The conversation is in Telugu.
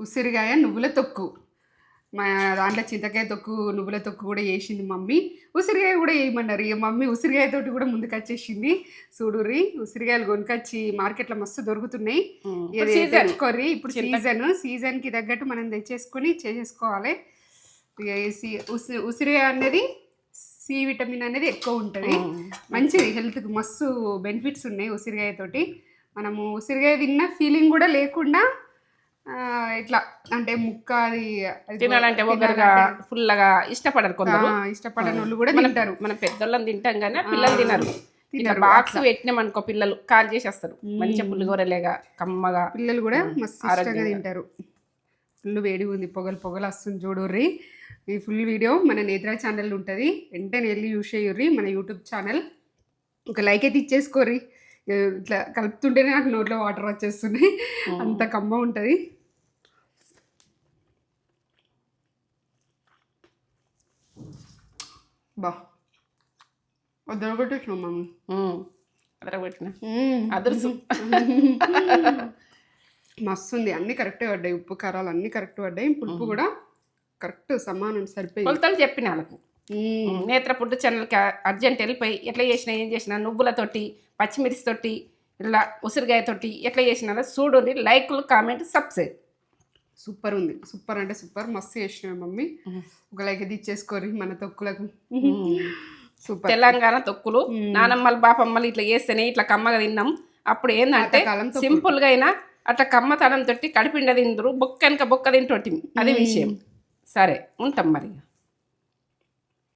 ఉసిరికాయ నువ్వుల తొక్కు. మా దాంట్లో చింతకాయ తొక్కు నువ్వుల తొక్కు కూడా వేసింది మమ్మీ. ఉసిరికాయ కూడా వేయమన్నారు. ఇక మమ్మీ ఉసిరికాయతోటి కూడా ముందుకు వచ్చేసింది. చూడుర్రి, ఉసిరికాయలు కొనుకొచ్చి మార్కెట్లో మస్తు దొరుకుతున్నాయి. తెచ్చుకోర్రి, ఇప్పుడు సీజన్కి తగ్గట్టు మనం తెచ్చేసుకొని చేసేసుకోవాలి. ఇక ఉసిరికాయ అనేది సి విటమిన్ అనేది ఎక్కువ ఉంటుంది, మంచిది హెల్త్కి. మస్తు బెనిఫిట్స్ ఉన్నాయి ఉసిరికాయతోటి. మనము ఉసిరికాయ తిన్న ఫీలింగ్ కూడా లేకుండా ఇట్లా అంటే ముక్క అది తినాలంటే ఒకరుగా ఫుల్గా ఇష్టపడరు, కొందరు ఇష్టపడని వాళ్ళు కూడా తింటారు. మనం పెద్దోళ్ళని తింటాం కానీ పిల్లలు తినరు. బాక్స్ పెట్టినాం అనుకో పిల్లలు కాల్ చేసేస్తారు. మంచిగా పులిగూరలేగా కమ్మగా పిల్లలు కూడా మస్తు ఇష్టంగా తింటారు. ఫుల్ వేడి ఉంది, పొగలు పొగలు వస్తుంది చూడుర్రి. ఈ ఫుల్ వీడియో మన నేత్ర ఛానల్ ఉంటుంది, వెంటనే వెళ్ళి యూస్ చేయుర్రి. మన యూట్యూబ్ ఛానల్ ఒక లైక్ అయితే ఇచ్చేసుకోర్రి. ఇట్లా కలుపుతుంటేనే నాకు నోట్లో వాటర్ వచ్చేస్తున్నాయి, అంత కమ్మ ఉంటుంది. బా అదరగొట్టేసినాం మమ్మీ, అదరగొట్టిన అదరుసు మస్తు ఉంది. అన్నీ కరెక్టే పడ్డాయి, ఉప్పు కారాలు అన్నీ కరెక్ట్ పడ్డాయి, పులుపు కూడా కరెక్ట్ సమానం సరిపోయి. కొలతలు చెప్పిన వాళ్ళకు నేత్ర ఫుడ్ ఛానల్కి అర్జెంట్ వెళ్ళిపోయి ఎట్లా చేసినా ఏం చేసినా నువ్వులతోటి పచ్చిమిర్చితోటి ఇలా ఉసిరికాయతోటి ఎట్లా చేసినా చూడండి. లైక్లు కామెంట్ సబ్స్క్రైబ్. సూపర్ ఉంది, సూపర్ అంటే సూపర్, మస్తు చేసినావు మమ్మీ. ఒక లైక్ అయితే ఇచ్చేసుకోరు మన తొక్కులకు. సూపర్. తెలంగాణ తొక్కులు నానమ్మలు బాపమ్మలు ఇట్లా చేస్తేనే ఇట్లా కమ్మగా తిన్నాం. అప్పుడు ఏంటంటే సింపుల్గా అయినా అట్లా కమ్మతనం తోటి కడిపిండ తిందరు, బొక్క వెనక బొక్క తింటోటి, అది విషయం. సరే ఉంటాం మరి.